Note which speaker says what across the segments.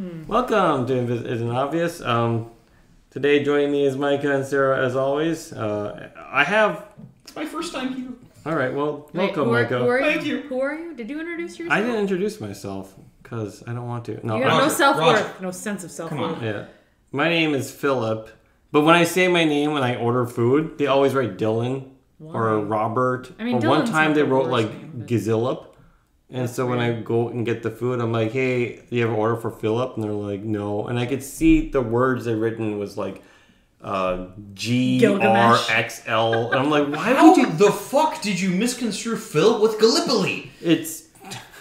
Speaker 1: Welcome to Isn't Obvious. Today joining me is Micah and Sera as always.
Speaker 2: It's my first time here.
Speaker 1: Alright, well, welcome, Micah.
Speaker 2: Thank you.
Speaker 3: Who are you? Did you introduce yourself?
Speaker 1: I didn't introduce myself because I don't want to. No,
Speaker 3: you have no self-worth. No sense of self-worth.
Speaker 1: Yeah. My name is Philip, but when I say my name when I order food, they always write Dylan or Robert.
Speaker 3: I mean,
Speaker 1: or
Speaker 3: Dylan's
Speaker 1: one time
Speaker 3: not
Speaker 1: they
Speaker 3: the
Speaker 1: wrote
Speaker 3: worst
Speaker 1: like
Speaker 3: name, but-
Speaker 1: Gazillip. And so when I go and get the food, I'm like, hey, do you have an order for Philip? And they're like, no. And I could see the words they written was like GRXL. And I'm like, why would you?
Speaker 2: How the fuck did you misconstrue Phil with Gallipoli?
Speaker 1: It's.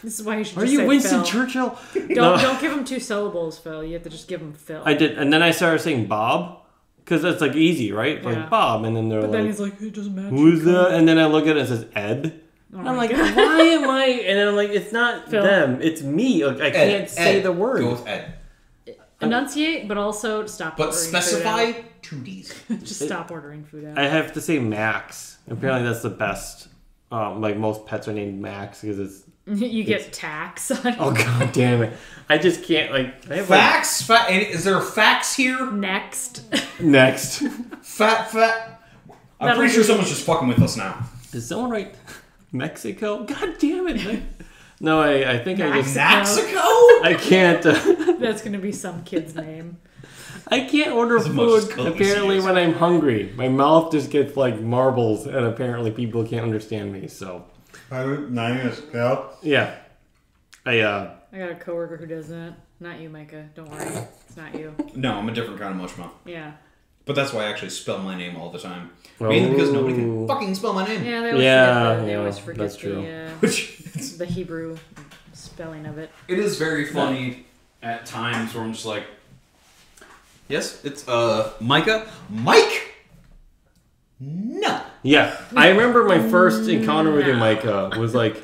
Speaker 3: This is why you should
Speaker 1: Are
Speaker 3: just
Speaker 1: you
Speaker 3: say
Speaker 1: Winston
Speaker 3: Phil.
Speaker 1: Churchill?
Speaker 3: Don't give him 2 syllables, Phil. You have to just give him Phil.
Speaker 1: I did. And then I started saying Bob. Because that's like easy, right?
Speaker 3: Yeah.
Speaker 1: Like Bob. And then they're
Speaker 3: But
Speaker 1: like,
Speaker 3: then he's like, it doesn't matter.
Speaker 1: who's that? And then I look at it and it says Ed.
Speaker 3: Oh
Speaker 1: I'm
Speaker 3: my
Speaker 1: like,
Speaker 3: God.
Speaker 1: why am I? And then I'm like, it's not
Speaker 3: Phil.
Speaker 1: them. It's me. Like I can't say the word.
Speaker 2: Go with Ed.
Speaker 3: Enunciate, but also stop
Speaker 2: But
Speaker 3: ordering
Speaker 2: specify
Speaker 3: food
Speaker 2: 2 Ds.
Speaker 3: out. Just stop ordering food out.
Speaker 1: I have to say Max. Apparently that's the best. Like most pets are named Max because it's.
Speaker 3: You get tax on it.
Speaker 1: Oh god damn it! I just can't like. I have,
Speaker 2: Facts? Is there a fax here?
Speaker 3: Next.
Speaker 1: Next.
Speaker 2: Fat. I'm pretty sure someone's just fucking with us now.
Speaker 1: Is someone right? Mexico? God damn it! No, I think I just.
Speaker 2: Mexico?
Speaker 1: I can't.
Speaker 3: That's going to be some kid's name.
Speaker 1: I can't order
Speaker 2: As much as
Speaker 1: food
Speaker 2: Columbus
Speaker 1: apparently
Speaker 2: is.
Speaker 1: when I'm hungry. My mouth just gets like marbles, and apparently people can't understand me. So.
Speaker 2: My name is Phil.
Speaker 1: Yeah.
Speaker 3: I got a coworker who does that. Not you, Micah. Don't worry. It's not you.
Speaker 2: No, I'm a different kind of mushmouth.
Speaker 3: Yeah.
Speaker 2: But that's why I actually spell my name all the time. Mainly because nobody can fucking spell my name.
Speaker 3: Yeah, they always forget,
Speaker 1: that's true.
Speaker 3: the Hebrew spelling of it.
Speaker 2: It is very funny at times where I'm just like, yes, it's Micah. Mike? No.
Speaker 1: Yeah, I remember my first encounter with you, Micah, was like, it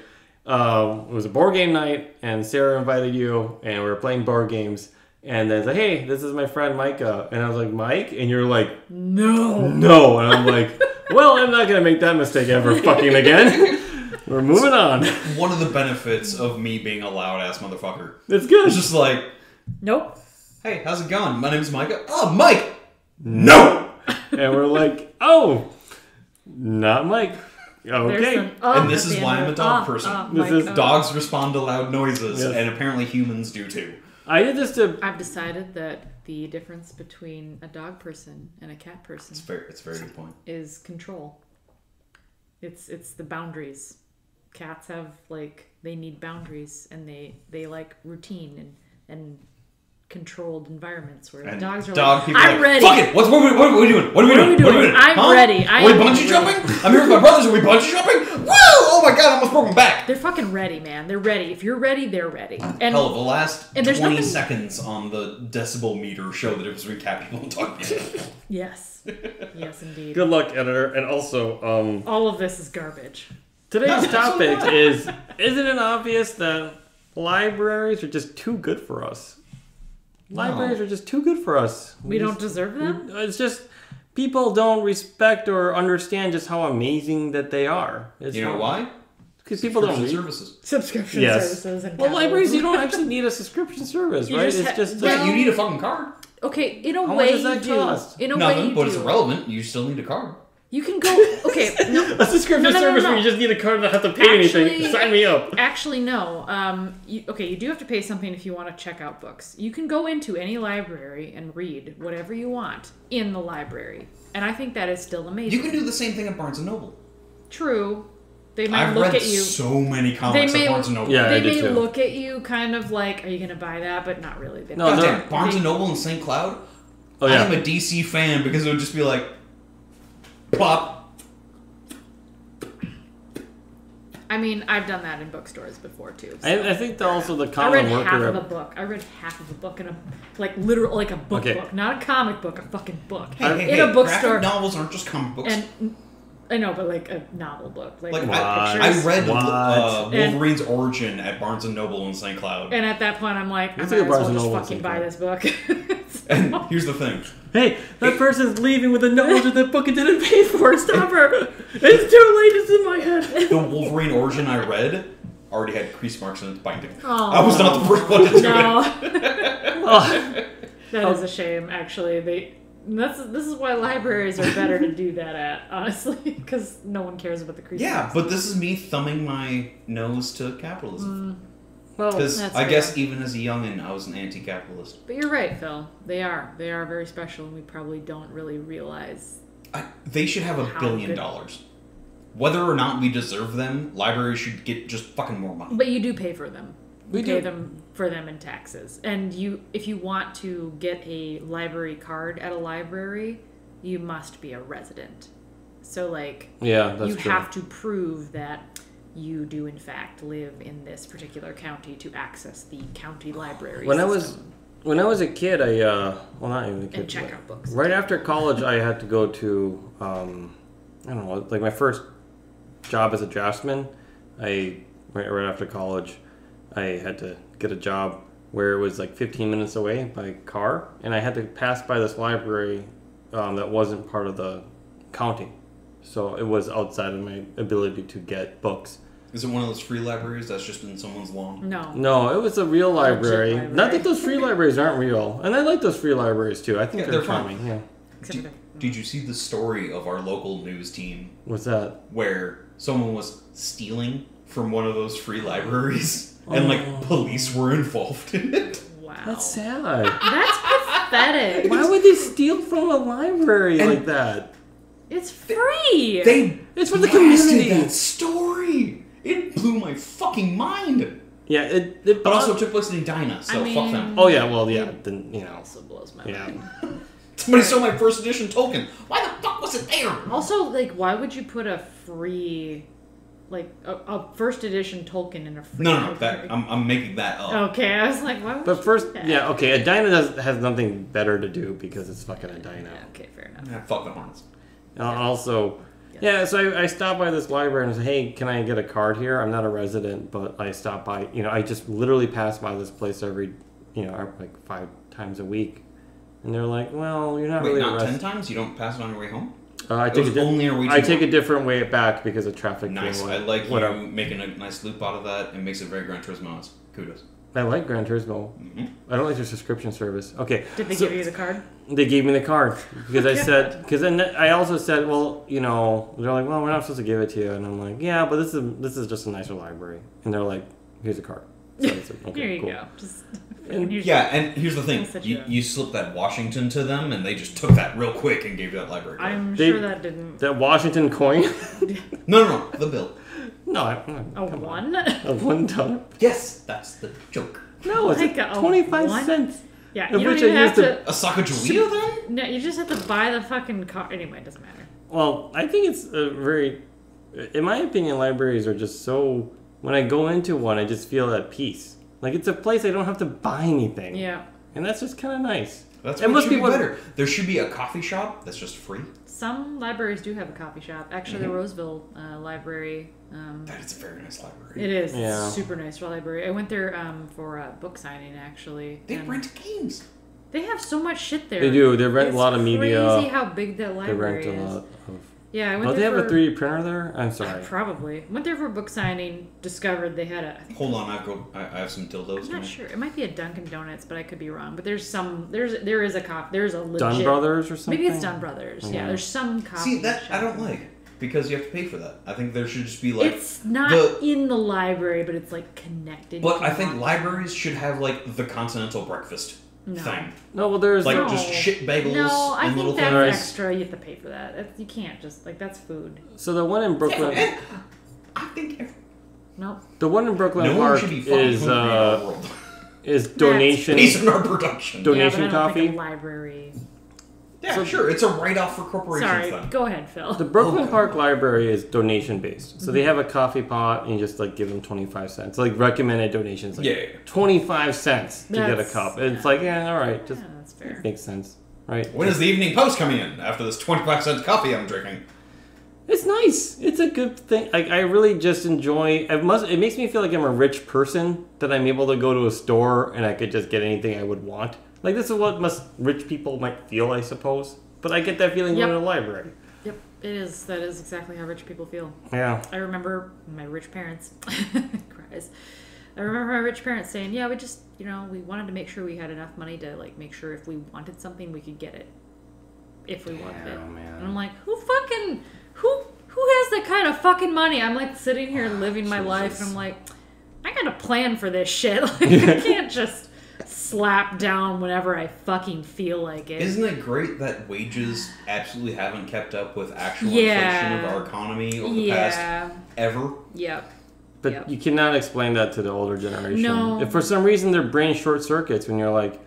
Speaker 1: was a board game night, and Sarah invited you, and we were playing board games, and then it's like, hey, this is my friend Micah, and I was like, Mike? And you're like, no, and I'm like, well, I'm not going to make that mistake ever fucking again. We're moving on.
Speaker 2: One of the benefits of me being a loud-ass motherfucker.
Speaker 1: It's good.
Speaker 2: It's just like,
Speaker 3: Nope.
Speaker 2: hey, how's it going? My name's Micah. Oh, Mike! No!
Speaker 1: And we're like, oh, not Mike. Okay.
Speaker 2: And this is why I'm a dog person. Dogs respond to loud noises,
Speaker 1: Yes.
Speaker 2: and apparently humans do too.
Speaker 1: I did this to...
Speaker 3: I've decided that the difference between a dog person and a cat person
Speaker 2: It's a very good point.
Speaker 3: is control. It's the boundaries. Cats have they need boundaries, and they like routine and controlled environments, where
Speaker 2: And
Speaker 3: dogs are
Speaker 2: people
Speaker 3: I'm ready.
Speaker 2: Fuck it! What are we doing? What are we doing?
Speaker 3: I'm ready.
Speaker 2: Are we bungee jumping? I'm here with my brothers. Are we bungee jumping? Woo! Oh my god! I almost broke my back.
Speaker 3: They're fucking ready, man. They're ready. If you're ready, they're ready. And
Speaker 2: Hell, the last
Speaker 3: and there's
Speaker 2: 20
Speaker 3: nothing-
Speaker 2: seconds on the decibel meter show the difference between cat people and dog people.
Speaker 3: yes, yes, indeed.
Speaker 1: Good luck, editor. And also,
Speaker 3: All of this is garbage.
Speaker 1: today's topic is, isn't it obvious that libraries are just too good for us? Libraries are just too good for us.
Speaker 3: We don't deserve them?
Speaker 1: It's just, people don't respect or understand just how amazing that they are.
Speaker 2: You know why?
Speaker 1: Because people don't read.
Speaker 2: Services.
Speaker 3: Subscription
Speaker 1: Yes.
Speaker 3: services and
Speaker 1: Well,
Speaker 3: capitalism.
Speaker 1: libraries, you don't actually need a subscription service,
Speaker 3: You
Speaker 1: right?
Speaker 3: just
Speaker 1: It's
Speaker 3: ha-
Speaker 1: just...
Speaker 3: well-
Speaker 2: Yeah, you need a fucking card.
Speaker 3: Okay, in a
Speaker 1: How
Speaker 3: way
Speaker 1: much does that
Speaker 3: you do.
Speaker 1: cost?
Speaker 3: In a way
Speaker 2: Nothing,
Speaker 3: you
Speaker 2: but
Speaker 3: do.
Speaker 2: it's irrelevant. You still need a card.
Speaker 3: You can go. Okay, no.
Speaker 1: a subscription
Speaker 3: No.
Speaker 1: service where you just need a card and not have to pay anything. Sign me up.
Speaker 3: Actually, no. You do have to pay something if you want to check out books. You can go into any library and read whatever you want in the library, and I think that is still amazing.
Speaker 2: You can do the same thing at Barnes & Noble.
Speaker 3: True. They might
Speaker 2: I've
Speaker 3: look
Speaker 2: read
Speaker 3: at you.
Speaker 2: so many comics
Speaker 3: They
Speaker 2: at
Speaker 3: may-
Speaker 2: Barnes & Noble.
Speaker 1: Yeah. I
Speaker 3: They
Speaker 1: did
Speaker 3: may
Speaker 1: too.
Speaker 3: look at you kind of like, "Are you going to buy that?" But not really. They
Speaker 1: No,
Speaker 3: don't.
Speaker 1: they're-
Speaker 2: Goddamn, Barnes & Noble and St. Cloud?
Speaker 1: Oh, yeah.
Speaker 2: I'm a DC fan because it would just be like, plop.
Speaker 3: I mean, I've done that in bookstores before too. So.
Speaker 1: I think that also the
Speaker 3: I
Speaker 1: common
Speaker 3: read
Speaker 1: worker...
Speaker 3: half of a book. I read half of a book in a literal a book
Speaker 1: Okay.
Speaker 3: book, not a comic book, a fucking book
Speaker 2: Hey,
Speaker 3: in a bookstore.
Speaker 2: graphic novels aren't just comic books.
Speaker 3: And I know, but a novel book,
Speaker 2: like
Speaker 3: with
Speaker 2: I
Speaker 3: pictures.
Speaker 2: read
Speaker 1: What?
Speaker 2: Wolverine's origin at Barnes & Noble in St. Cloud.
Speaker 3: And at that point, I'm like, I
Speaker 1: Let's
Speaker 3: might
Speaker 1: go
Speaker 3: as
Speaker 1: Barnes
Speaker 3: well
Speaker 1: and
Speaker 3: just
Speaker 1: Noble
Speaker 3: fucking
Speaker 1: at
Speaker 3: buy
Speaker 1: some
Speaker 3: this book.
Speaker 2: And here's the thing.
Speaker 1: Hey, that person's leaving with the knowledge that the book it didn't pay for it. Stop her. It's too late. It's in my head.
Speaker 2: The Wolverine origin I read already had crease marks in its binding.
Speaker 3: Aw.
Speaker 2: I was not the first one to do
Speaker 3: No.
Speaker 2: it.
Speaker 1: Oh,
Speaker 3: That is a shame, actually. This is why libraries are better to do that at, honestly, because no one cares about the creatures.
Speaker 2: Yeah, but this is me thumbing my nose to capitalism.
Speaker 1: well,
Speaker 2: Because
Speaker 3: That's
Speaker 2: I
Speaker 3: fair.
Speaker 2: guess even as a youngin', I was an anti-capitalist.
Speaker 3: But you're right, Phil. They are very special, and we probably don't really realize.
Speaker 2: They should have $1
Speaker 3: How
Speaker 2: billion.
Speaker 3: good-
Speaker 2: Whether or not we deserve them, libraries should get just fucking more money.
Speaker 3: But you do pay for them.
Speaker 1: We
Speaker 3: You pay
Speaker 1: do.
Speaker 3: them for them in taxes, and if you want to get a library card at a library, you must be a resident. So like,
Speaker 1: yeah, that's
Speaker 3: you
Speaker 1: true.
Speaker 3: have to prove that you do in fact live in this particular county to access the county library
Speaker 1: When
Speaker 3: system.
Speaker 1: I was a kid, well, not even a kid.
Speaker 3: And check out books.
Speaker 1: Right after college, I had to go to, I don't know, like my first job as a draftsman. Right after college, I had to get a job where it was like 15 minutes away by car, and I had to pass by this library that wasn't part of the county. So it was outside of my ability to get books.
Speaker 2: Is it one of those free libraries that's just in someone's lawn?
Speaker 3: No.
Speaker 1: No, it was a real library.
Speaker 3: library.
Speaker 1: Not that those free libraries aren't real. And I like those free libraries too. I think
Speaker 2: Yeah,
Speaker 1: they're
Speaker 2: they're fun.
Speaker 1: charming. Yeah.
Speaker 3: Except for
Speaker 2: Did you see the story of our local news team
Speaker 1: What's that?
Speaker 2: where someone was stealing from one of those free libraries and like police were involved in it?
Speaker 3: wow.
Speaker 1: That's sad.
Speaker 3: That's pathetic.
Speaker 1: Why would they steal from a library
Speaker 2: And-
Speaker 1: like that?
Speaker 3: It's free.
Speaker 2: They
Speaker 1: It's for the
Speaker 2: blasted
Speaker 1: community.
Speaker 2: that story. It blew my fucking mind.
Speaker 1: Yeah, it
Speaker 2: But also took place in Edina, so
Speaker 3: I
Speaker 2: fuck
Speaker 3: mean-
Speaker 2: them.
Speaker 1: Oh yeah, well yeah, then you know.
Speaker 3: also blows my
Speaker 1: Yeah.
Speaker 3: mind.
Speaker 2: Somebody stole my first edition Tolkien. Why the fuck was it there?
Speaker 3: Also, like, why would you put a free, like, a first edition Tolkien in a free?
Speaker 2: No,
Speaker 3: library?
Speaker 2: I'm making that up.
Speaker 3: Okay, I was like, why would
Speaker 1: But
Speaker 3: you
Speaker 1: first,
Speaker 3: do that?
Speaker 1: yeah, okay, Edina has nothing better to do because it's fucking Edina.
Speaker 3: Yeah, okay, fair enough.
Speaker 2: Yeah, fuck the Hornets.
Speaker 1: Also, yeah, so I stopped by this library and I said, hey, can I get a card here? I'm not a resident, but I stopped by, I just literally pass by this place every, like 5 times a week. And they're like, well, you're not
Speaker 2: Wait,
Speaker 1: really a
Speaker 2: not 10
Speaker 1: resident.
Speaker 2: times? You don't pass it on your way home?
Speaker 1: I
Speaker 2: It
Speaker 1: take
Speaker 2: was
Speaker 1: a
Speaker 2: only our way
Speaker 1: I
Speaker 2: to
Speaker 1: take
Speaker 2: work.
Speaker 1: a different way back because of traffic.
Speaker 2: Nice.
Speaker 1: being
Speaker 2: I like
Speaker 1: whatever.
Speaker 2: you making a nice loop out of that. It makes it very Gran Turismo. Kudos.
Speaker 1: I like Gran Turismo.
Speaker 2: Mm-hmm.
Speaker 1: I don't like their subscription service. Okay.
Speaker 3: Did they
Speaker 1: so-
Speaker 3: give you the card?
Speaker 1: They gave me the card because I said, because then I also said, well, they're like, well, we're not supposed to give it to you, and I'm like, yeah, but this is just a nicer library, and they're like, here's a card. So I said, okay,
Speaker 3: Here you
Speaker 1: cool.
Speaker 3: go. Just
Speaker 1: And-
Speaker 3: here's
Speaker 2: Yeah, and here's the thing.
Speaker 3: I'll set you
Speaker 2: You,
Speaker 3: up.
Speaker 2: you slipped that Washington to them, and they just took that real quick and gave you that library card.
Speaker 3: I'm
Speaker 1: They-
Speaker 3: sure that didn't.
Speaker 1: That Washington coin?
Speaker 2: No, the bill.
Speaker 1: No,
Speaker 3: A
Speaker 1: come on.
Speaker 3: one?
Speaker 1: A $1.
Speaker 2: Yes, that's the joke.
Speaker 1: No, it's
Speaker 3: Like a
Speaker 1: 25
Speaker 3: one?
Speaker 1: cents.
Speaker 3: Yeah,
Speaker 1: Of
Speaker 3: you don't
Speaker 1: which I
Speaker 3: even have
Speaker 1: used
Speaker 3: to.
Speaker 2: A Sacagawea then?
Speaker 3: No, you just have to buy the fucking card. Anyway, it doesn't matter.
Speaker 1: Well, I think it's a very, in my opinion, libraries are just so. When I go into one, I just feel at peace. Like it's a place I don't have to buy anything.
Speaker 3: Yeah.
Speaker 1: And that's just kind of nice.
Speaker 2: That's
Speaker 1: It
Speaker 2: what
Speaker 1: must
Speaker 2: should
Speaker 1: be
Speaker 2: be
Speaker 1: what-
Speaker 2: better. There should be a coffee shop that's just free.
Speaker 3: Some libraries do have a coffee shop. Actually, the Roseville Library.
Speaker 2: That is a very nice library.
Speaker 3: It is.
Speaker 1: Yeah.
Speaker 3: It's a super nice library. I went there for a book signing, actually.
Speaker 2: They
Speaker 3: and
Speaker 2: rent games.
Speaker 3: They have so much shit there.
Speaker 1: They do. They rent
Speaker 3: It's
Speaker 1: a lot of media.
Speaker 3: crazy how big that
Speaker 1: They
Speaker 3: library
Speaker 1: rent a
Speaker 3: is.
Speaker 1: lot of.
Speaker 3: Yeah, I went
Speaker 1: Don't they
Speaker 3: there
Speaker 1: have a
Speaker 3: for
Speaker 1: 3D printer there? I'm sorry.
Speaker 3: Probably went there for a book signing. Discovered they had a.
Speaker 2: Hold on, I have some dildos.
Speaker 3: I'm
Speaker 2: Can
Speaker 3: not
Speaker 2: I-
Speaker 3: sure. It might be a Dunkin' Donuts, but I could be wrong. But there is a legit.
Speaker 1: Dunn Brothers or something?
Speaker 3: Maybe it's Dunn Brothers. Yeah,
Speaker 1: Yeah.
Speaker 3: there's some coffee.
Speaker 2: See, that I
Speaker 3: shop.
Speaker 2: don't like because you have to pay for that. I think there should just be like.
Speaker 3: It's not
Speaker 2: the-
Speaker 3: in the library, but it's like connected.
Speaker 2: But
Speaker 3: You
Speaker 2: I
Speaker 3: can
Speaker 2: think
Speaker 3: walk-
Speaker 2: libraries should have like the continental breakfast
Speaker 3: No.
Speaker 2: thing,
Speaker 1: No, well, there's
Speaker 2: like
Speaker 3: No.
Speaker 2: just shit bagels
Speaker 3: No, I
Speaker 2: and
Speaker 3: think
Speaker 2: little
Speaker 3: that's
Speaker 1: Nice.
Speaker 2: things.
Speaker 3: extra. You have to pay for that. You can't just like that's food.
Speaker 1: so the one in Brooklyn.
Speaker 2: And I think
Speaker 3: Nope.
Speaker 1: The one in Brooklyn
Speaker 2: no one
Speaker 1: Park
Speaker 2: should be fucking
Speaker 1: is
Speaker 2: hungry in our world.
Speaker 1: is donation.
Speaker 2: Based on our production.
Speaker 1: Donation
Speaker 3: yeah, but I don't think
Speaker 1: coffee?
Speaker 3: a library.
Speaker 2: Yeah,
Speaker 1: So-
Speaker 2: sure. It's a write-off for corporations.
Speaker 3: Sorry,
Speaker 2: Then.
Speaker 3: go ahead, Phil.
Speaker 1: The Brooklyn
Speaker 2: Okay.
Speaker 1: Park Library is donation based, so they have a coffee pot and you just like give them 25 cents, like recommended donations. Like
Speaker 2: Yeah, yeah. 25
Speaker 1: cents to get a
Speaker 3: That's-
Speaker 1: cup. It's like all right, just
Speaker 3: Yeah, that's fair.
Speaker 1: makes sense, right?
Speaker 2: When is the Evening Post coming in after this 25-cent coffee I'm drinking?
Speaker 1: It's nice. It's a good thing. Like I really just enjoy. It makes me feel like I'm a rich person that I'm able to go to a store and I could just get anything I would want. Like this is what rich people might feel, I suppose. But I get that feeling
Speaker 3: Yep.
Speaker 1: going to a library.
Speaker 3: Yep, it is. That is exactly how rich people feel.
Speaker 1: Yeah.
Speaker 3: I remember my rich parents cries. I remember my rich parents saying, "Yeah, we just, we wanted to make sure we had enough money to like make sure if we wanted something, we could get it, if we wanted it."
Speaker 1: Man.
Speaker 3: And I'm like, who has that kind of fucking money? I'm like sitting here living my life, and I'm like, I got a plan for this shit. Like, I can't just slap down whenever I fucking feel like it.
Speaker 2: Isn't it great that wages absolutely haven't kept up with actual inflation of our economy over the past ever?
Speaker 3: Yep.
Speaker 1: But you cannot explain that to the older generation.
Speaker 3: No.
Speaker 1: If for some reason their brain short circuits when you're like,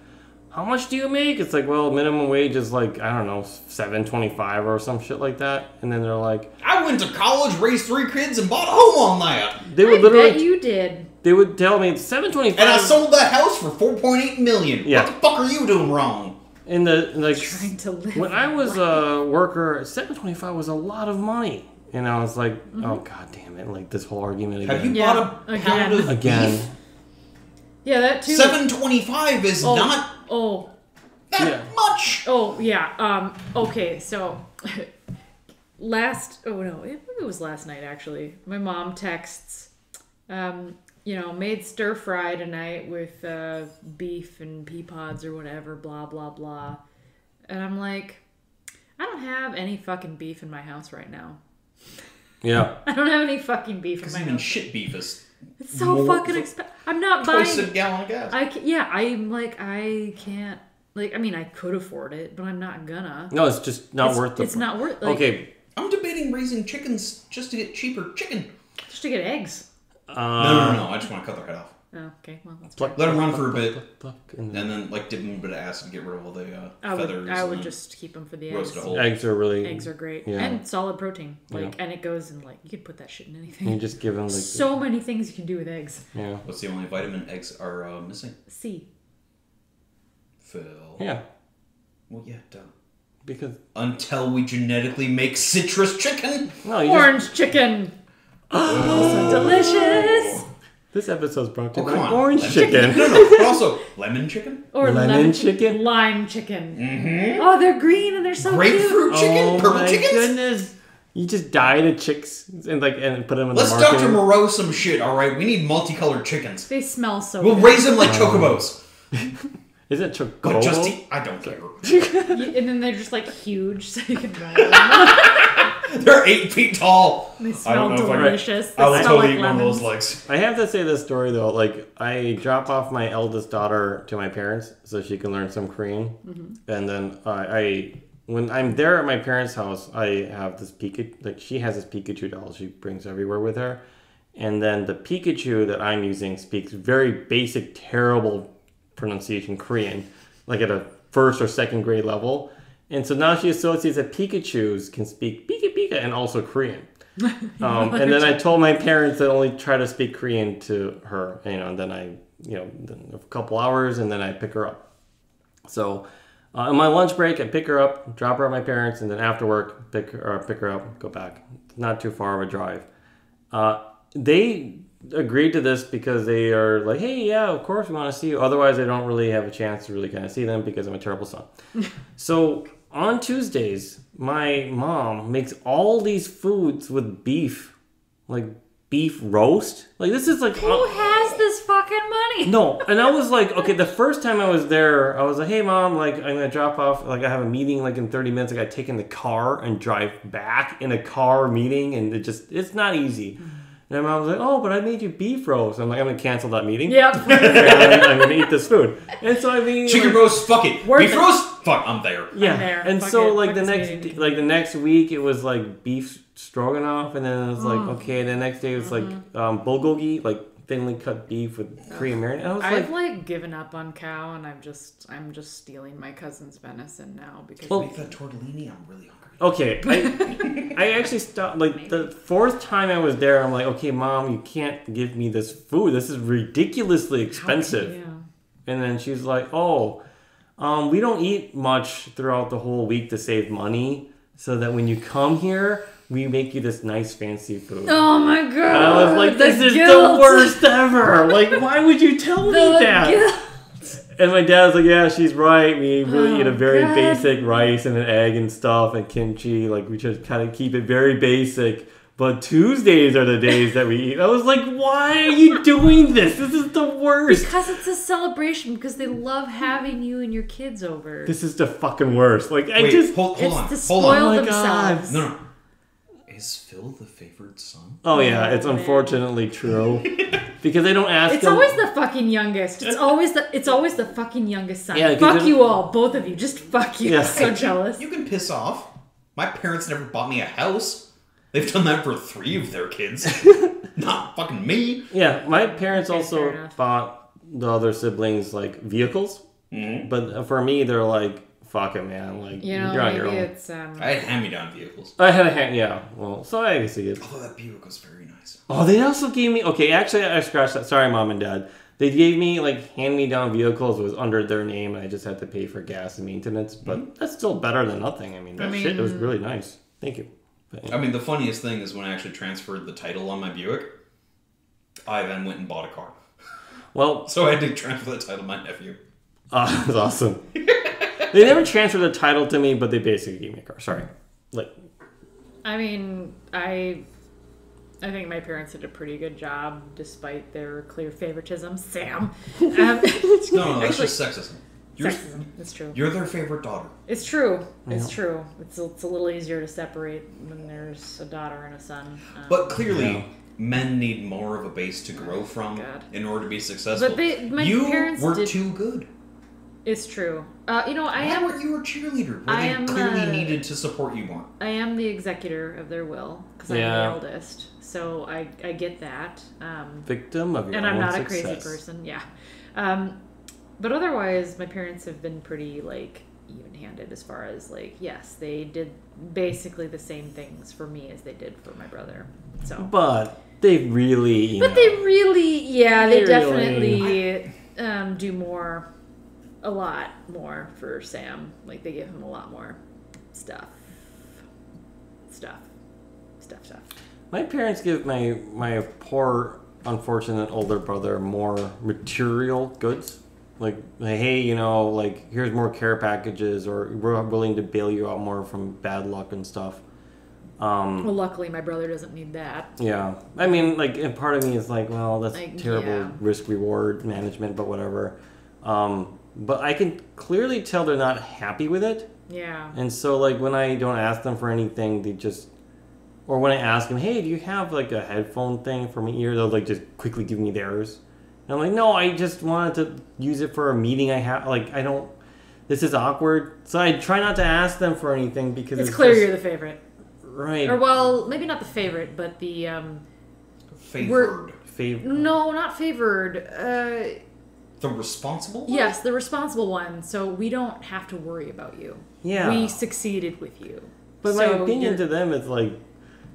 Speaker 1: how much do you make? It's like, well, minimum wage is like, I don't know, $7.25 or some shit like that. And then they're like,
Speaker 2: I went to college, raised 3 kids, and bought a home on that.
Speaker 1: They would literally.
Speaker 3: Bet you did.
Speaker 1: They would tell me it's $7.25.
Speaker 2: And I sold that house for $4.8 million.
Speaker 1: Yeah.
Speaker 2: What the fuck are you doing wrong?
Speaker 1: In the like,
Speaker 3: Trying to live
Speaker 1: when I was a worker, $7.25 was a lot of money. And I was like, oh god damn it! Like this whole argument again.
Speaker 2: Have you bought a pound of beef?
Speaker 3: Yeah, that too.
Speaker 2: $7.25 is not that much.
Speaker 3: Oh yeah. Okay, so it was last night actually. My mom texts, made stir fry tonight with beef and pea pods or whatever, blah blah blah. And I'm like, I don't have any fucking beef in my house right now.
Speaker 1: Yeah.
Speaker 3: I don't have any fucking beef in my
Speaker 2: even
Speaker 3: house.
Speaker 2: shit beef is
Speaker 3: It's so fucking expensive. I'm not
Speaker 2: twice
Speaker 3: buying
Speaker 2: a gallon of gas.
Speaker 3: I'm like, I can't. Like, I mean, I could afford it, but I'm not gonna.
Speaker 1: No, it's just not worth it.
Speaker 3: It's not worth. Like,
Speaker 1: okay.
Speaker 2: I'm debating raising chickens just to get cheaper chicken.
Speaker 3: Just to get eggs.
Speaker 2: No. I just want to cut their head off.
Speaker 3: Oh, okay, well, that's
Speaker 2: Let them run for a bit,
Speaker 1: and
Speaker 2: then like dip them in a bit of acid to get rid of all the feathers.
Speaker 3: I would just keep them for the eggs.
Speaker 1: Eggs are
Speaker 3: great
Speaker 1: yeah.
Speaker 3: and solid protein. And it goes in like you could put that shit in anything.
Speaker 1: You just give them like
Speaker 3: so many things you can do with eggs.
Speaker 1: Yeah.
Speaker 2: What's the only vitamin eggs are missing?
Speaker 3: C.
Speaker 2: Phil.
Speaker 1: Yeah.
Speaker 2: Well, yeah, duh.
Speaker 1: Because
Speaker 2: until we genetically make citrus chicken.
Speaker 1: No,
Speaker 3: orange chicken. So delicious.
Speaker 1: This episode's brought to you by
Speaker 2: come on.
Speaker 1: orange chicken.
Speaker 2: No, but also lemon chicken?
Speaker 3: Or
Speaker 1: lemon chicken?
Speaker 3: Lime chicken.
Speaker 2: Mm-hmm.
Speaker 3: Oh, they're green and they're so
Speaker 2: grapefruit
Speaker 3: cute.
Speaker 2: chicken? Purple chickens?
Speaker 1: Goodness. You just dye the chicks and put them in
Speaker 2: Let's
Speaker 1: the market.
Speaker 2: Dr. Moreau some shit, alright? We need multicolored chickens.
Speaker 3: They smell so
Speaker 2: We'll
Speaker 3: good.
Speaker 2: raise them like chocobos.
Speaker 1: Is it chocobo?
Speaker 2: But just I don't care.
Speaker 3: And then they're just like huge, so you can ride them.
Speaker 2: They're 8 feet tall.
Speaker 3: They smell delicious.
Speaker 2: I will
Speaker 3: smell
Speaker 2: totally
Speaker 3: like
Speaker 2: eat one of those
Speaker 3: lemons.
Speaker 2: legs.
Speaker 1: I have to say this story though. Like, I drop off my eldest daughter to my parents so she can learn some Korean, and then when I'm there at my parents' house, I have this Pikachu. Like, she has this Pikachu doll she brings everywhere with her, and then the Pikachu that I'm using speaks very basic, terrible pronunciation Korean, like at a first or second grade level. And so now she associates that Pikachus can speak Pika Pika and also Korean. And then I told my parents that only try to speak Korean to her, and then then a couple hours, and then I pick her up. So on my lunch break, I pick her up, drop her at my parents, and then after work, pick her up, go back. Not too far of a drive. They agreed to this because they are like, hey, yeah, of course we want to see you. Otherwise, I don't really have a chance to really kind of see them because I'm a terrible son. So on Tuesdays, my mom makes all these foods with beef, like beef roast. Like, this is like,
Speaker 3: who has this fucking money?
Speaker 1: No, and I was like, okay, the first time I was there, I was like, hey mom, like I'm gonna drop off, like I have a meeting like in 30 minutes. I gotta take in the car and drive back in a car meeting, and it's not easy. And my mom was like, oh, but I made you beef roast. I'm like, I'm going to cancel that meeting.
Speaker 3: Yep.
Speaker 1: I'm going to eat this food. And so I mean...
Speaker 2: Chicken roast, fuck it. Beef roast? Fuck, I'm there.
Speaker 1: Yeah.
Speaker 3: I'm there.
Speaker 1: And
Speaker 3: fuck
Speaker 1: so
Speaker 3: it.
Speaker 1: like
Speaker 3: fuck
Speaker 1: the next week, it was like beef stroganoff. And then it was like, okay. The next day it was like bulgogi, like thinly cut beef with Korean marinade. And I was
Speaker 3: I've like given up on cow, and I'm just stealing my cousin's venison now because
Speaker 2: Make that tortellini. I'm really hungry.
Speaker 1: Okay, I actually stopped, like, the fourth time I was there, I'm like, okay, mom, you can't give me this food. This is ridiculously expensive. And then she's like, oh, we don't eat much throughout the whole week to save money, so that when you come here, we make you this nice fancy food.
Speaker 3: Oh my god!
Speaker 1: And I was like, this is the worst ever! Like, why would you tell me that?
Speaker 3: Guilt.
Speaker 1: And my dad's like, yeah, she's right. We really eat a very basic rice and an egg and stuff and kimchi. Like, we just kind of keep it very basic. but Tuesdays are the days that we eat. I was like, why are you doing this? This is the worst.
Speaker 3: Because it's a celebration. Because they love having you and your kids over.
Speaker 1: This is the fucking worst. Like,
Speaker 2: Wait, hold
Speaker 3: it's
Speaker 2: on.
Speaker 3: to
Speaker 2: Hold on.
Speaker 3: spoil
Speaker 1: Oh my
Speaker 3: themselves.
Speaker 2: No. Is Phil the favored son?
Speaker 1: Oh yeah, it's
Speaker 3: man.
Speaker 1: unfortunately true. Because they don't ask
Speaker 3: It's
Speaker 1: them.
Speaker 3: always the fucking youngest. It's always the fucking youngest son.
Speaker 1: Yeah, 'cause
Speaker 3: fuck
Speaker 1: there's-
Speaker 3: you all, both of you. Just fuck you.
Speaker 1: Yeah.
Speaker 3: I'm so jealous.
Speaker 2: You can piss off. My parents never bought me a house. They've done that for 3 of their kids. Not fucking me.
Speaker 1: Yeah, my parents
Speaker 3: Okay,
Speaker 1: also
Speaker 3: fair enough.
Speaker 1: bought the other siblings like vehicles, but for me they're like, fuck it, man. Like
Speaker 3: You know,
Speaker 1: you're on your
Speaker 3: maybe
Speaker 1: own.
Speaker 3: it's
Speaker 2: I had hand-me-down vehicles.
Speaker 1: I had a hand, yeah. Well, so I guess it is.
Speaker 2: Although that Buick was very nice.
Speaker 1: Oh, they also gave me. Okay, actually, I scratched that. Sorry, mom and dad. They gave me like hand-me-down vehicles. It was under their name, and I just had to pay for gas and maintenance. But that's still better than nothing. I mean, that shit was really nice. Thank you. But, yeah.
Speaker 2: I mean, the funniest thing is when I actually transferred the title on my Buick, I then went and bought a car.
Speaker 1: Well,
Speaker 2: So I had to transfer the title to my nephew.
Speaker 1: that's awesome. They never transferred the title to me, but they basically gave me a car. Sorry. Like,
Speaker 3: I mean, I think my parents did a pretty good job, despite their clear favoritism. Sam.
Speaker 2: No, that's
Speaker 3: Actually-
Speaker 2: just sexism.
Speaker 3: Sexism. It's true.
Speaker 2: You're their favorite daughter.
Speaker 3: It's true. It's
Speaker 1: Yeah.
Speaker 3: true. It's a little easier to separate when there's a daughter and a son.
Speaker 2: But clearly,
Speaker 1: Yeah.
Speaker 2: men need more of a base to grow from
Speaker 3: God.
Speaker 2: in order to be successful.
Speaker 3: But my
Speaker 2: you
Speaker 3: parents
Speaker 2: were
Speaker 3: did-
Speaker 2: too good.
Speaker 3: It's true. I
Speaker 2: Why
Speaker 3: am.
Speaker 2: weren't you a cheerleader? Where
Speaker 3: I
Speaker 2: they
Speaker 3: am,
Speaker 2: clearly needed to support you more.
Speaker 3: I am the executor of their will because I'm
Speaker 1: Yeah.
Speaker 3: the eldest, so I get that.
Speaker 1: victim of your
Speaker 3: And
Speaker 1: own
Speaker 3: I'm not
Speaker 1: success.
Speaker 3: a crazy person. Yeah. But otherwise, my parents have been pretty like even-handed as far as like, yes, they did basically the same things for me as they did for my brother. So.
Speaker 1: But they really, you
Speaker 3: But
Speaker 1: know,
Speaker 3: they really, yeah, they
Speaker 1: They really-
Speaker 3: definitely do more, a lot more for Sam. Like they give him a lot more stuff.
Speaker 1: My parents give my poor, unfortunate older brother more material goods. Like, hey, you know, like, here's more care packages, or we're willing to bail you out more from bad luck and stuff.
Speaker 3: Well, luckily, my brother doesn't need that.
Speaker 1: Yeah. I mean, like, and part of me is like, well, that's
Speaker 3: Like,
Speaker 1: terrible
Speaker 3: yeah.
Speaker 1: risk-reward management, but whatever. But I can clearly tell they're not happy with it.
Speaker 3: Yeah.
Speaker 1: And so, like, when I don't ask them for anything, they just... Or when I ask them, hey, do you have, like, a headphone thing for my ear? They'll, like, just quickly give me theirs. And I'm like, no, I just wanted to use it for a meeting I have. Like, I don't... This is awkward. So I try not to ask them for anything because
Speaker 3: It's clear
Speaker 1: just,
Speaker 3: you're the favorite.
Speaker 1: Right.
Speaker 3: Or, well, maybe not the favorite, but the,
Speaker 2: Favored.
Speaker 3: no, not favored.
Speaker 2: The responsible one?
Speaker 3: Yes, the responsible one, so we don't have to worry about you.
Speaker 1: Yeah.
Speaker 3: We succeeded with you.
Speaker 1: But my
Speaker 3: So
Speaker 1: opinion
Speaker 3: you're-
Speaker 1: to them is like,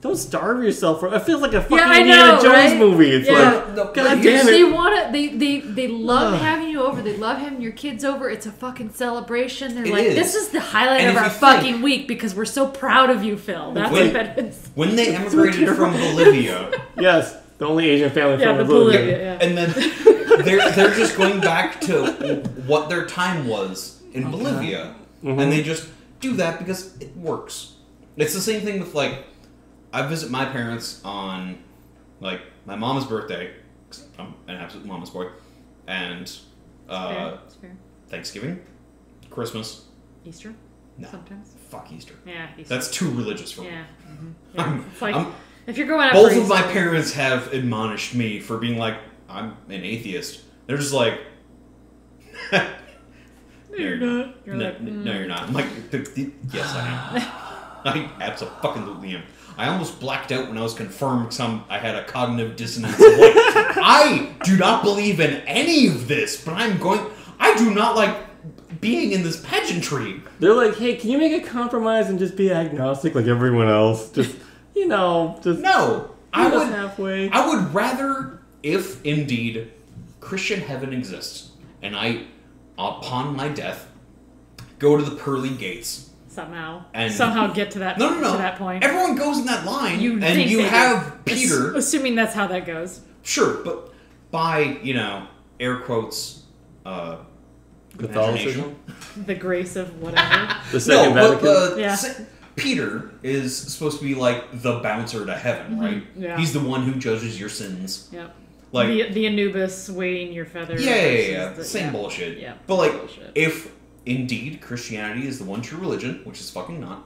Speaker 1: don't starve yourself for. It feels like a fucking
Speaker 3: I
Speaker 1: Indiana
Speaker 3: know,
Speaker 1: Jones
Speaker 3: right?
Speaker 1: movie. It's
Speaker 3: Yeah.
Speaker 1: like,
Speaker 2: No,
Speaker 1: God
Speaker 2: but
Speaker 1: damn
Speaker 3: They
Speaker 1: it.
Speaker 3: want to. They love having you over. They love having your kids over. It's a fucking celebration. They're
Speaker 2: It
Speaker 3: like,
Speaker 2: is.
Speaker 3: this is the highlight
Speaker 2: And
Speaker 3: of
Speaker 2: if
Speaker 3: our
Speaker 2: you
Speaker 3: fucking
Speaker 2: think-
Speaker 3: week because we're so proud of you, Phil. That's
Speaker 2: When-
Speaker 3: what that is.
Speaker 2: When they emigrated from Bolivia,
Speaker 1: Yes, the only Asian family
Speaker 3: Yeah,
Speaker 1: from
Speaker 3: the
Speaker 1: Bolivia.
Speaker 3: Bolivia. Yeah.
Speaker 2: and then they're just going back to what their time was in Bolivia, and they just do that because it works. It's the same thing with like, I visit my parents on like my mom's birthday, 'cause I'm an absolute mama's boy, and
Speaker 3: It's fair. It's fair.
Speaker 2: Thanksgiving, Christmas.
Speaker 3: Easter.
Speaker 2: No,
Speaker 3: Sometimes.
Speaker 2: fuck Easter.
Speaker 3: Yeah. Easter.
Speaker 2: That's too religious for me.
Speaker 3: Yeah. Yeah. It's like
Speaker 2: I'm-
Speaker 3: if you're going out
Speaker 2: Both
Speaker 3: for
Speaker 2: of my
Speaker 3: Easter-
Speaker 2: parents have admonished me for being like, I'm an atheist. They're just like, no, you're not.
Speaker 3: You're
Speaker 2: No,
Speaker 3: like,
Speaker 2: no, you're not. I'm like, yes, I am. I absolutely am. I almost blacked out when I was confirmed because I had a cognitive dissonance. Of like, I do not believe in any of this, but I do not like being in this pageantry.
Speaker 1: They're like, hey, can you make a compromise and just be agnostic like everyone else? Just, you know, just
Speaker 2: No.
Speaker 1: meet us halfway.
Speaker 2: I would rather, if indeed Christian heaven exists, and I, upon my death, go to the pearly gates.
Speaker 3: somehow get to that
Speaker 2: No.
Speaker 3: to that point.
Speaker 2: Everyone goes in that line,
Speaker 3: You
Speaker 2: and
Speaker 3: think
Speaker 2: you
Speaker 3: they
Speaker 2: have
Speaker 3: do.
Speaker 2: Peter.
Speaker 3: Assuming that's how that goes.
Speaker 2: Sure, but by, air quotes,
Speaker 1: Catholicism?
Speaker 3: The grace of whatever.
Speaker 1: The Second
Speaker 2: no,
Speaker 1: Vatican?
Speaker 3: Yeah.
Speaker 2: Peter is supposed to be like the bouncer to heaven, right?
Speaker 3: Yeah.
Speaker 2: He's the one who judges your sins.
Speaker 3: Yep.
Speaker 2: Like
Speaker 3: The Anubis weighing your feathers.
Speaker 2: yeah. Same bullshit.
Speaker 3: Yeah.
Speaker 2: But like,
Speaker 3: bullshit.
Speaker 2: if indeed Christianity is the one true religion, which is fucking not,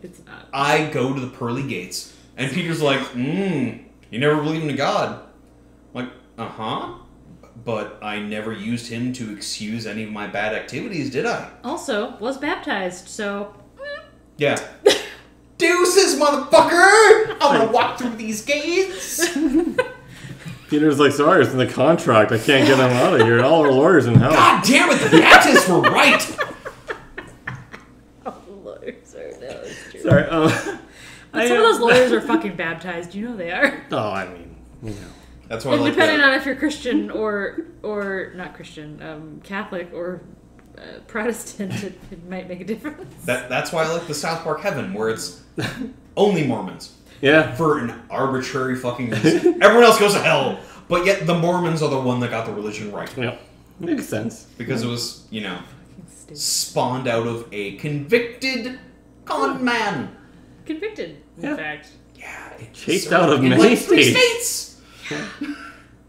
Speaker 3: It's not.
Speaker 2: I go to the pearly gates, and Peter's like, you never believed in God. I'm like, uh-huh. But I never used him to excuse any of my bad activities, did I?
Speaker 3: Also, was baptized, so...
Speaker 2: Yeah. Deuces, motherfucker! I'm gonna walk through these gates!
Speaker 1: Peter's like, sorry, it's in the contract. I can't get him out of here. All our lawyers in hell.
Speaker 2: God damn it, the Baptists were right!
Speaker 3: Oh, lawyers are... No, it's true.
Speaker 1: Sorry.
Speaker 3: But some of those lawyers are fucking baptized. You know they are.
Speaker 1: Oh, I mean, you know.
Speaker 2: That's why I
Speaker 3: And
Speaker 2: like
Speaker 3: depending
Speaker 2: that.
Speaker 3: on if you're Christian or not Christian, Catholic or Protestant, it might make a difference.
Speaker 2: That's why I like the South Park Heaven, where it's only Mormons.
Speaker 1: Yeah.
Speaker 2: For an arbitrary fucking reason. Everyone else goes to hell, but yet the Mormons are the one that got the religion right.
Speaker 1: Yeah. Makes sense.
Speaker 2: Because it was,
Speaker 3: Stupid.
Speaker 2: spawned out of a convicted con man.
Speaker 3: Convicted, in
Speaker 1: Yeah.
Speaker 3: fact.
Speaker 2: Yeah. It
Speaker 1: Chased
Speaker 2: served
Speaker 1: out of
Speaker 2: in
Speaker 1: many
Speaker 2: like 3
Speaker 1: states.
Speaker 2: states.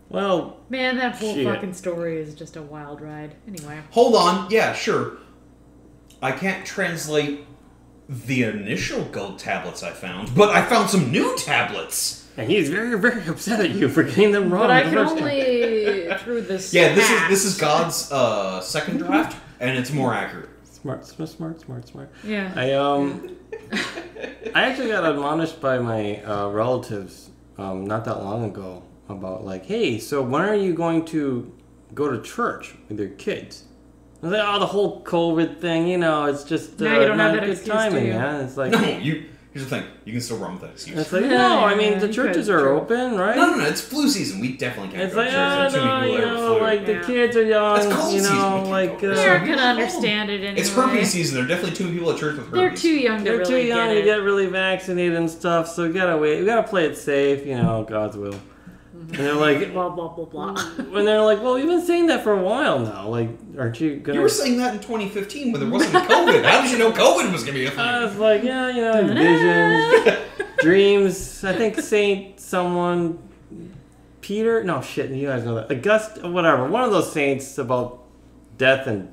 Speaker 1: Well,
Speaker 3: Man, that whole
Speaker 1: Shit.
Speaker 3: fucking story is just a wild ride. Anyway.
Speaker 2: Hold on. Yeah, sure. I can't translate the initial gold tablets I found, but I found some new tablets.
Speaker 1: and he's very, very upset at you for getting them wrong.
Speaker 3: But I
Speaker 1: the
Speaker 3: can
Speaker 1: first time.
Speaker 3: only through this.
Speaker 2: Yeah, this
Speaker 3: hat.
Speaker 2: is God's second draft, and it's more accurate.
Speaker 1: Smart.
Speaker 3: Yeah.
Speaker 1: I actually got admonished by my relatives not that long ago about like, hey, so when are you going to go to church with your kids? I was like, oh, the whole COVID thing, it's just
Speaker 3: Now you don't
Speaker 1: not
Speaker 3: have that
Speaker 1: good
Speaker 3: excuse,
Speaker 1: timing,
Speaker 3: do you?
Speaker 1: man. It's like,
Speaker 2: No, here's the thing. You can still run with that excuse.
Speaker 1: it's like,
Speaker 3: Yeah,
Speaker 1: no, I mean
Speaker 3: yeah,
Speaker 1: the
Speaker 3: you
Speaker 1: churches
Speaker 3: could,
Speaker 1: are
Speaker 3: true.
Speaker 1: open, right?
Speaker 2: No, it's flu season. We definitely can't
Speaker 1: It's
Speaker 2: go
Speaker 1: like,
Speaker 2: to church. There's too many people that have flu.
Speaker 1: like the
Speaker 3: Yeah.
Speaker 1: kids are young,
Speaker 2: It's cold season, we can't
Speaker 1: like
Speaker 2: go.
Speaker 3: They're
Speaker 2: So-
Speaker 3: gonna understand it anyway.
Speaker 2: It's herpes season. There are definitely too many people at church with herpes.
Speaker 3: They're too young to
Speaker 1: they're
Speaker 3: really
Speaker 1: too young
Speaker 3: get
Speaker 1: to
Speaker 3: it.
Speaker 1: get really vaccinated and stuff, so we gotta wait. We gotta play it safe, God's will. And they're like,
Speaker 3: Blah blah blah blah.
Speaker 1: when they're like, well, you've been saying that for a while now. Like, aren't you gonna?
Speaker 2: You were saying that in 2015 when there wasn't COVID. How did you know COVID was going to be a
Speaker 1: I
Speaker 2: thing?
Speaker 1: was like, yeah, visions, dreams. I think Peter. No shit, you guys know that. Whatever. One of those saints about death and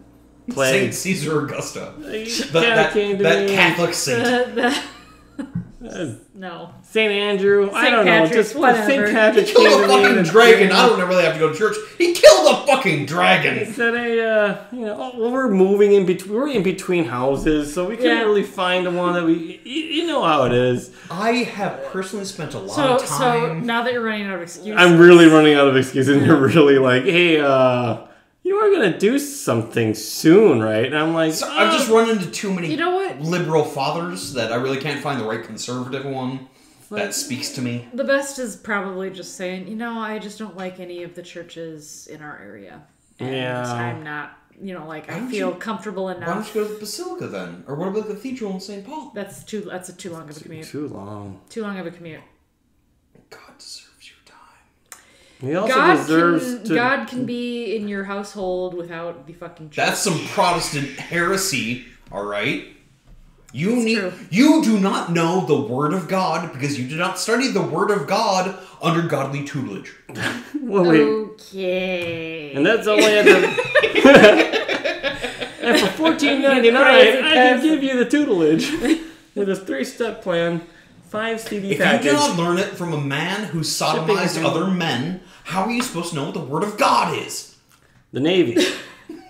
Speaker 2: Saint
Speaker 1: plague.
Speaker 2: Caesar Augusta.
Speaker 1: That came to
Speaker 2: that
Speaker 1: me.
Speaker 2: Catholic saint.
Speaker 3: No.
Speaker 1: Saint Andrew. I
Speaker 3: Saint
Speaker 1: don't
Speaker 3: Patrick's,
Speaker 1: know. Just
Speaker 3: whatever.
Speaker 1: Saint
Speaker 2: He
Speaker 1: Patrick came
Speaker 2: killed a
Speaker 1: to me.
Speaker 2: fucking
Speaker 1: and
Speaker 2: dragon. I don't really have to go to church. He killed a fucking
Speaker 1: He
Speaker 2: dragon.
Speaker 1: said, hey, we're moving in between. We're in between houses, so we couldn't
Speaker 3: Yeah.
Speaker 1: really find the one that we. You know how it is.
Speaker 2: I have personally spent a lot
Speaker 3: So
Speaker 2: of time.
Speaker 3: now that you're running out of excuses,
Speaker 1: I'm really running out of excuses, and you're really like, hey, you are gonna do something soon, right? And I'm like,
Speaker 2: I've just run into too many
Speaker 3: You know what?
Speaker 2: liberal fathers that I really can't find the right conservative one that speaks to me.
Speaker 3: The best is probably just saying, I just don't like any of the churches in our area. And
Speaker 1: Yeah.
Speaker 3: I'm not,
Speaker 2: Why
Speaker 3: I
Speaker 2: don't
Speaker 3: feel
Speaker 2: you-
Speaker 3: comfortable
Speaker 2: Why don't
Speaker 3: enough.
Speaker 2: you go to the Basilica then? Or what about the Cathedral in St. Paul?
Speaker 3: That's too long of a commute.
Speaker 1: too long.
Speaker 3: Too long of a commute.
Speaker 2: God deserves your time.
Speaker 1: He also deserves to.
Speaker 3: God can be in your household without the fucking church.
Speaker 2: That's some Protestant heresy, alright?
Speaker 3: true.
Speaker 2: You do not know the Word of God because you did not study the Word of God under godly tutelage.
Speaker 1: Well, wait.
Speaker 3: Okay.
Speaker 1: And that's only at the. And for $14.99, I can give you the tutelage with a 3-step plan, 5 CD
Speaker 2: If
Speaker 1: package.
Speaker 2: you cannot learn it from a man who sodomized
Speaker 1: Shipping.
Speaker 2: other men, how are you supposed to know what the Word of God is?
Speaker 1: The Navy.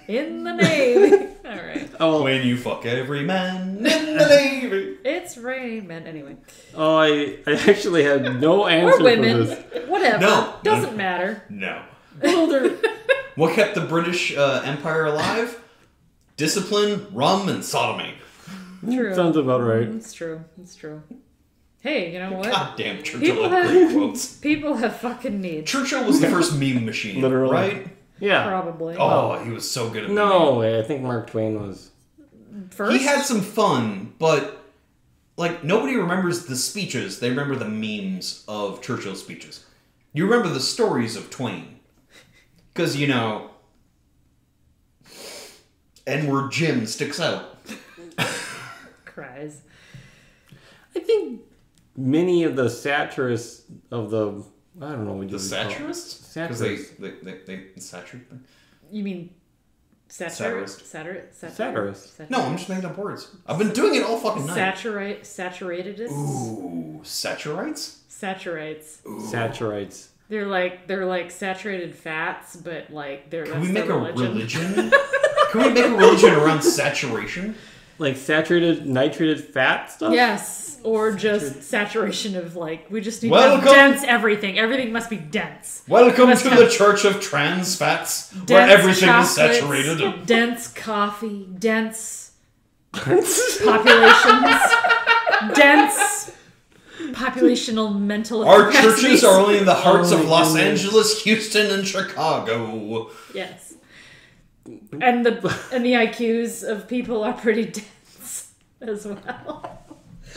Speaker 3: In the Navy. All right.
Speaker 1: Oh,
Speaker 2: When you fuck every man in the Navy.
Speaker 3: It's Rayman. Anyway.
Speaker 1: I actually had no answer
Speaker 3: Or
Speaker 1: for
Speaker 3: women.
Speaker 1: this.
Speaker 3: Whatever.
Speaker 2: No.
Speaker 3: Doesn't matter.
Speaker 2: No.
Speaker 1: Well, they're.
Speaker 2: What kept the British Empire alive? Discipline, rum, and sodomy.
Speaker 3: True.
Speaker 1: Sounds about right.
Speaker 3: It's true. It's true. Hey, you know what?
Speaker 2: Goddamn, Churchill
Speaker 3: People
Speaker 2: had
Speaker 3: have-
Speaker 2: great quotes.
Speaker 3: People have fucking needs.
Speaker 2: Churchill was the first meme machine,
Speaker 1: Literally.
Speaker 2: right?
Speaker 1: Yeah.
Speaker 3: Probably.
Speaker 2: Oh, he was so good at
Speaker 1: No way. I think Mark Twain was.
Speaker 3: First.
Speaker 2: He had some fun, but like nobody remembers the speeches. They remember the memes of Churchill's speeches. You remember the stories of Twain. Because, N-word Jim sticks out.
Speaker 3: Cries.
Speaker 1: I think many of the satirists of the... I don't know what
Speaker 2: The satirists? Because they saturate.
Speaker 3: You mean satirist?
Speaker 1: Satirist.
Speaker 2: No, I'm just making up words. I've been doing it all fucking night.
Speaker 3: Saturatedists?
Speaker 2: Ooh, satirites?
Speaker 3: Saturites.
Speaker 2: Ooh.
Speaker 1: Satirites.
Speaker 3: They're like saturated fats, but like they're.
Speaker 2: Can we make a religion? Can we make a religion around saturation?
Speaker 1: Like saturated, nitrated fat stuff?
Speaker 3: Yes, or just saturation of like we just need to have dense everything. Everything must be dense.
Speaker 2: Welcome to the Church of Trans Fats, where everything is saturated.
Speaker 3: Dense coffee, dense populations, dense populational mental.
Speaker 2: Our churches are only in the hearts of Los Angeles, Houston, and Chicago.
Speaker 3: Yes. And the IQs of people are pretty dense as well.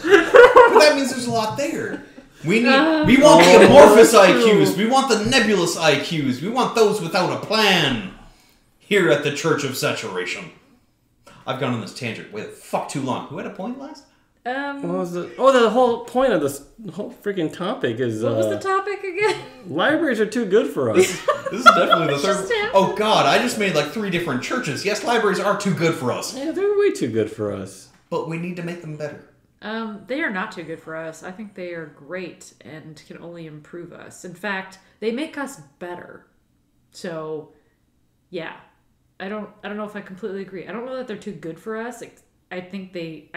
Speaker 2: But that means there's a lot there. We want the amorphous IQs. We want the nebulous IQs. We want those without a plan. Here at the Church of Saturation. I've gone on this tangent way the fuck too long. Who had a point last?
Speaker 1: What was the whole point of this whole freaking topic is...
Speaker 3: What was the topic again?
Speaker 1: Libraries are too good for us.
Speaker 2: This is definitely the third... Oh god, I just made like 3 different churches. Yes, libraries are too good for us.
Speaker 1: Yeah, they're way too good for us.
Speaker 2: But we need to make them better.
Speaker 3: They are not too good for us. I think they are great and can only improve us. In fact, they make us better. So, yeah. I don't know if I completely agree. I don't know that they're too good for us. I think they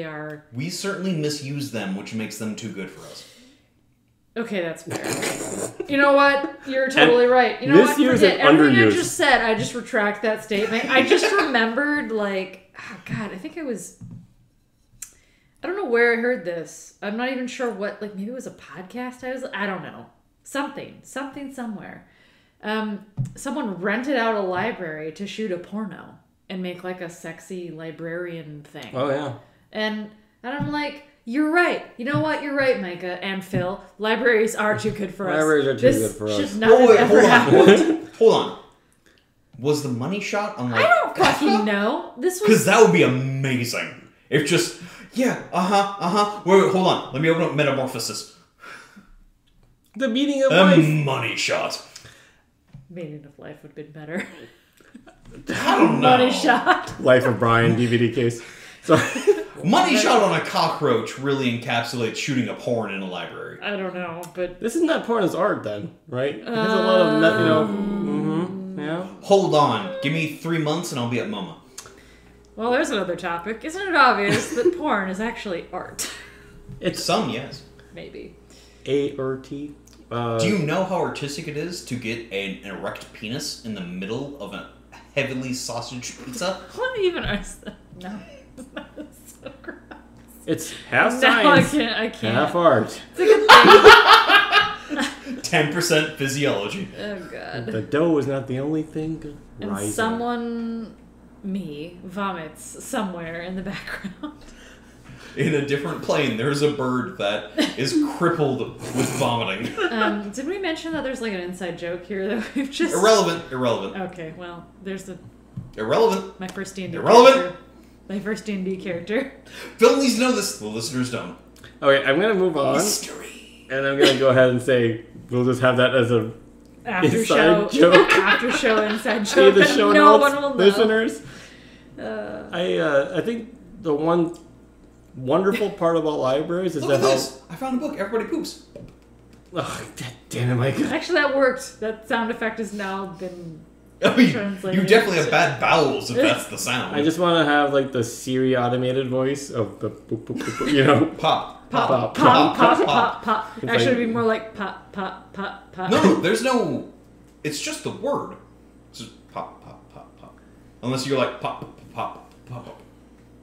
Speaker 3: are.
Speaker 2: We certainly misuse them, which makes them too good for us.
Speaker 3: Okay, that's fair. You know what? You're totally right. You know what?
Speaker 1: Forget
Speaker 3: everything I just said. I just retract that statement. I just remembered, like, oh god, I think I don't know where I heard this. I'm not even sure what. Like, maybe it was a podcast. I don't know. Something somewhere. Someone rented out a library to shoot a porno and make like a sexy librarian thing.
Speaker 1: Oh yeah.
Speaker 3: And I'm like, you're right. You know what? You're right, Micah and Phil. Libraries are too good for us.
Speaker 1: Libraries are too good for us.
Speaker 3: Should not have ever happened.
Speaker 2: Hold on. Was the money shot on like...
Speaker 3: I don't fucking know. This was...
Speaker 2: Because that would be amazing. If just... Yeah, Wait, hold on. Let me open up Metamorphosis.
Speaker 1: The meaning of life.
Speaker 2: Money shot.
Speaker 3: Meaning of life would have been better.
Speaker 2: I don't know.
Speaker 3: Money shot.
Speaker 1: Life of Brian DVD case. Sorry.
Speaker 2: Money shot on a cockroach really encapsulates shooting a porn in a library.
Speaker 3: I don't know, but...
Speaker 1: This is not porn as art then, right? It has a lot of, yeah.
Speaker 2: Hold on. Give me 3 months and I'll be at MoMA.
Speaker 3: Well, there's another topic. Isn't it obvious that porn is actually art?
Speaker 2: It's some, yes.
Speaker 3: Maybe.
Speaker 1: A-R-T.
Speaker 2: Do you know how artistic it is to get an erect penis in the middle of a heavily sausage pizza?
Speaker 3: What even is that? No. That's so gross.
Speaker 1: It's half science.
Speaker 3: No, I can't.
Speaker 1: Half art.
Speaker 3: It's a good thing.
Speaker 2: 10% physiology.
Speaker 3: Oh, God.
Speaker 1: The dough is not the only thing
Speaker 3: and
Speaker 1: rising.
Speaker 3: Someone, vomits somewhere in the background.
Speaker 2: In a different plane, there's a bird that is crippled with vomiting.
Speaker 3: Did we mention that there's like an inside joke here that we've just...
Speaker 2: Irrelevant.
Speaker 3: Okay, well, there's the...
Speaker 2: Irrelevant.
Speaker 3: My first D&D
Speaker 2: Irrelevant.
Speaker 3: character. My first D&D character.
Speaker 2: Phil needs to know this. The listeners don't.
Speaker 1: Okay, I'm going to move on.
Speaker 2: Mystery.
Speaker 1: And I'm going to go ahead and say we'll just have that as a
Speaker 3: after
Speaker 1: inside
Speaker 3: show
Speaker 1: joke.
Speaker 3: After show inside
Speaker 1: See
Speaker 3: joke.
Speaker 1: the show
Speaker 3: no
Speaker 1: notes,
Speaker 3: one will know.
Speaker 1: listeners. I think the one wonderful part about libraries is
Speaker 2: Look at this. I found a book. Everybody poops.
Speaker 1: Oh, damn it, Mike.
Speaker 3: Actually, that worked. That sound effect has now been
Speaker 2: I mean,
Speaker 3: translated.
Speaker 2: you definitely have bad bowels if that's the sound.
Speaker 1: I just want to have like the Siri automated voice of the boop, boop, boop, boop, you know.
Speaker 2: Pop.
Speaker 3: Pop. Actually,
Speaker 1: like,
Speaker 3: it'd be more like pop, pop, pop, pop.
Speaker 2: No, there's no... It's just the word. It's just pop, pop, pop, pop. Unless you're like pop, pop, pop, pop.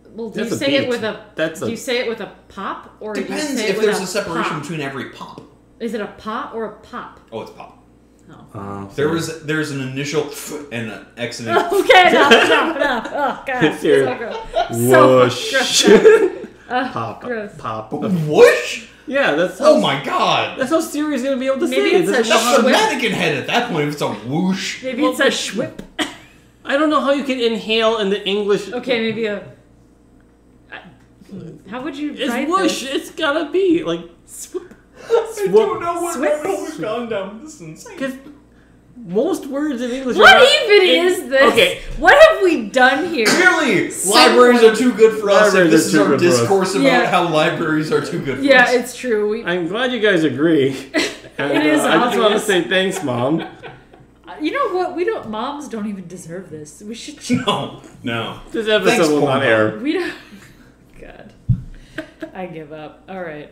Speaker 3: Well, do
Speaker 1: That's
Speaker 3: you
Speaker 1: a
Speaker 3: say it
Speaker 1: beat.
Speaker 3: with a...
Speaker 1: That's
Speaker 3: do
Speaker 1: a-
Speaker 3: you say it with a pop? Or do you
Speaker 2: Depends
Speaker 3: say it
Speaker 2: if
Speaker 3: with
Speaker 2: there's a separation
Speaker 3: pop?
Speaker 2: between every pop.
Speaker 3: Is it a pot or a pop?
Speaker 2: Oh, it's pop.
Speaker 3: Oh.
Speaker 2: There's an initial and an accident.
Speaker 3: Okay, enough. Oh, God.
Speaker 1: Seriously.
Speaker 3: So
Speaker 1: Whoosh.
Speaker 3: gross.
Speaker 1: Pop.
Speaker 3: Gross.
Speaker 1: Pop.
Speaker 2: Whoosh?
Speaker 1: Yeah, that's how,
Speaker 2: Oh my god.
Speaker 1: that's how Siri's going to be able to
Speaker 3: Maybe
Speaker 1: say it.
Speaker 3: it's a
Speaker 1: This is-
Speaker 2: That's the
Speaker 3: Schwip.
Speaker 2: mannequin head at that point if it's a whoosh.
Speaker 3: Maybe it's a schwip.
Speaker 1: I don't know how you can inhale in the English.
Speaker 3: Okay, maybe a... How would you
Speaker 1: It's
Speaker 3: write
Speaker 1: whoosh.
Speaker 3: this?
Speaker 1: It's gotta be like
Speaker 3: Swoop.
Speaker 2: I don't know what
Speaker 3: Swip.
Speaker 2: rabbit hole we've gone down. This is insane.
Speaker 1: because most words in English.
Speaker 3: What
Speaker 1: are not,
Speaker 3: even is this?
Speaker 1: Okay,
Speaker 3: What have we done here?
Speaker 2: Clearly, libraries are too good for us, and
Speaker 1: Libraries
Speaker 2: this
Speaker 1: are
Speaker 2: is
Speaker 1: too
Speaker 2: our
Speaker 1: good for us.
Speaker 2: discourse about
Speaker 3: Yeah.
Speaker 2: how libraries are too good for
Speaker 3: Yeah,
Speaker 2: us.
Speaker 3: it's true.
Speaker 1: I'm glad you guys agree. And,
Speaker 3: It is
Speaker 1: I just want to
Speaker 3: obvious.
Speaker 1: say thanks, Mom.
Speaker 3: You know what? Moms don't even deserve this. We should.
Speaker 2: No.
Speaker 1: This episode
Speaker 2: Thanks,
Speaker 1: will
Speaker 2: Paul
Speaker 1: not
Speaker 2: Mom.
Speaker 1: air.
Speaker 3: We don't. God. I give up. All right.